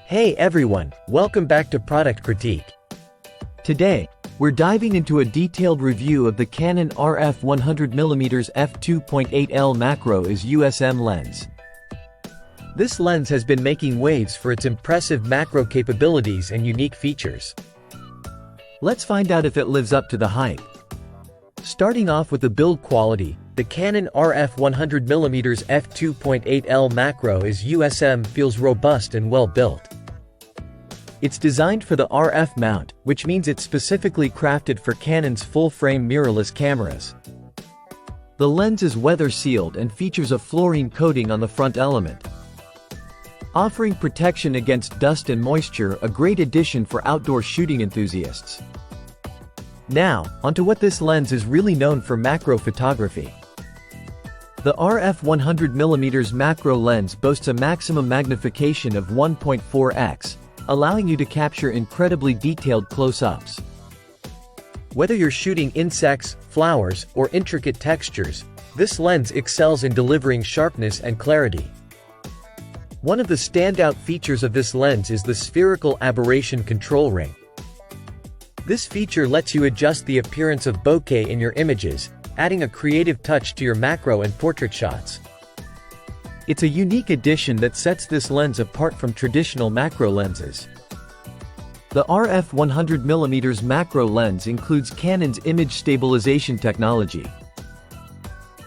Hey everyone, welcome back to Product Critique. Today, we're diving into a detailed review of the Canon RF 100mm f2.8L Macro IS USM lens. This lens has been making waves for its impressive macro capabilities and unique features. Let's find out if it lives up to the hype. Starting off with the build quality, the Canon RF 100mm f2.8L Macro IS USM feels robust and well built. It's designed for the RF mount, which means it's specifically crafted for Canon's full-frame mirrorless cameras. The lens is weather-sealed and features a fluorine coating on the front element, offering protection against dust and moisture, a great addition for outdoor shooting enthusiasts. Now, onto what this lens is really known for: macro photography. The RF 100mm macro lens boasts a maximum magnification of 1.4x, allowing you to capture incredibly detailed close-ups. Whether you're shooting insects, flowers, or intricate textures, this lens excels in delivering sharpness and clarity. One of the standout features of this lens is the spherical aberration control ring. This feature lets you adjust the appearance of bokeh in your images, adding a creative touch to your macro and portrait shots. It's a unique addition that sets this lens apart from traditional macro lenses. The RF 100mm macro lens includes Canon's image stabilization technology,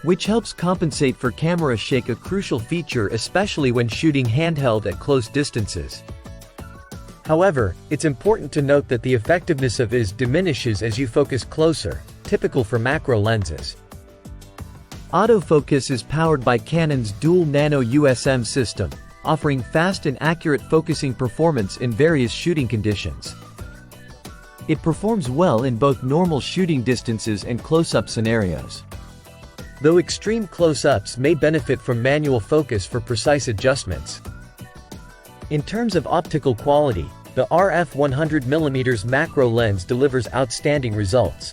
which helps compensate for camera shake, a crucial feature especially when shooting handheld at close distances. However, it's important to note that the effectiveness of IS diminishes as you focus closer, typical for macro lenses. Autofocus is powered by Canon's dual nano USM system, offering fast and accurate focusing performance in various shooting conditions. It performs well in both normal shooting distances and close-up scenarios, though extreme close-ups may benefit from manual focus for precise adjustments. In terms of optical quality, the RF 100mm macro lens delivers outstanding results.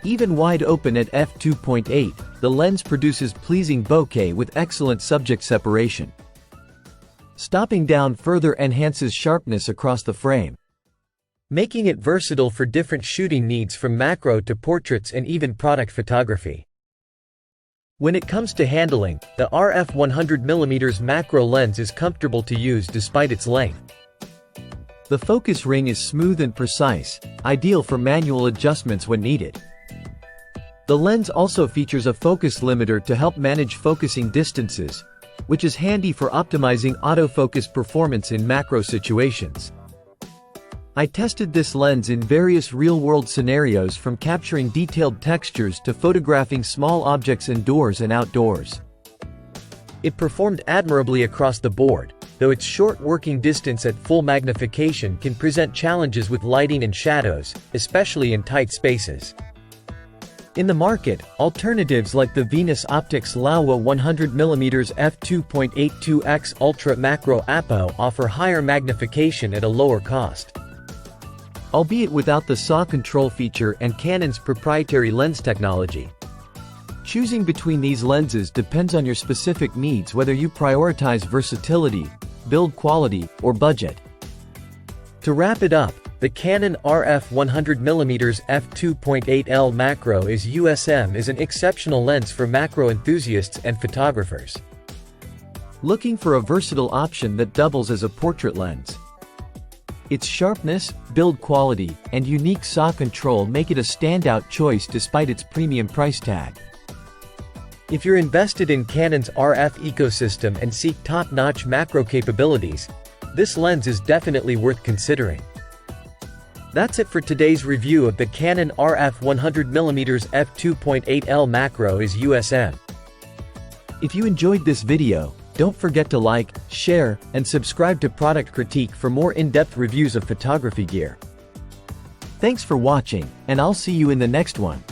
Even wide open at f2.8, the lens produces pleasing bokeh with excellent subject separation. Stopping down further enhances sharpness across the frame, making it versatile for different shooting needs from macro to portraits and even product photography. When it comes to handling, the RF 100mm macro lens is comfortable to use despite its length. The focus ring is smooth and precise, ideal for manual adjustments when needed. The lens also features a focus limiter to help manage focusing distances, which is handy for optimizing autofocus performance in macro situations. I tested this lens in various real-world scenarios, from capturing detailed textures to photographing small objects indoors and outdoors. It performed admirably across the board, though its short working distance at full magnification can present challenges with lighting and shadows, especially in tight spaces. In the market, alternatives like the Venus Optics Laowa 100mm f2.82x Ultra Macro Apo offer higher magnification at a lower cost, albeit without the SAW control feature and Canon's proprietary lens technology. Choosing between these lenses depends on your specific needs, whether you prioritize versatility, build quality, or budget. To wrap it up, the Canon RF 100mm f2.8L Macro IS USM is an exceptional lens for macro enthusiasts and photographers looking for a versatile option that doubles as a portrait lens. Its sharpness, build quality, and unique SAW control make it a standout choice despite its premium price tag. If you're invested in Canon's RF ecosystem and seek top-notch macro capabilities, this lens is definitely worth considering. That's it for today's review of the Canon RF 100mm f2.8L Macro IS USM. If you enjoyed this video, don't forget to like, share, and subscribe to Product Critique for more in-depth reviews of photography gear. Thanks for watching, and I'll see you in the next one.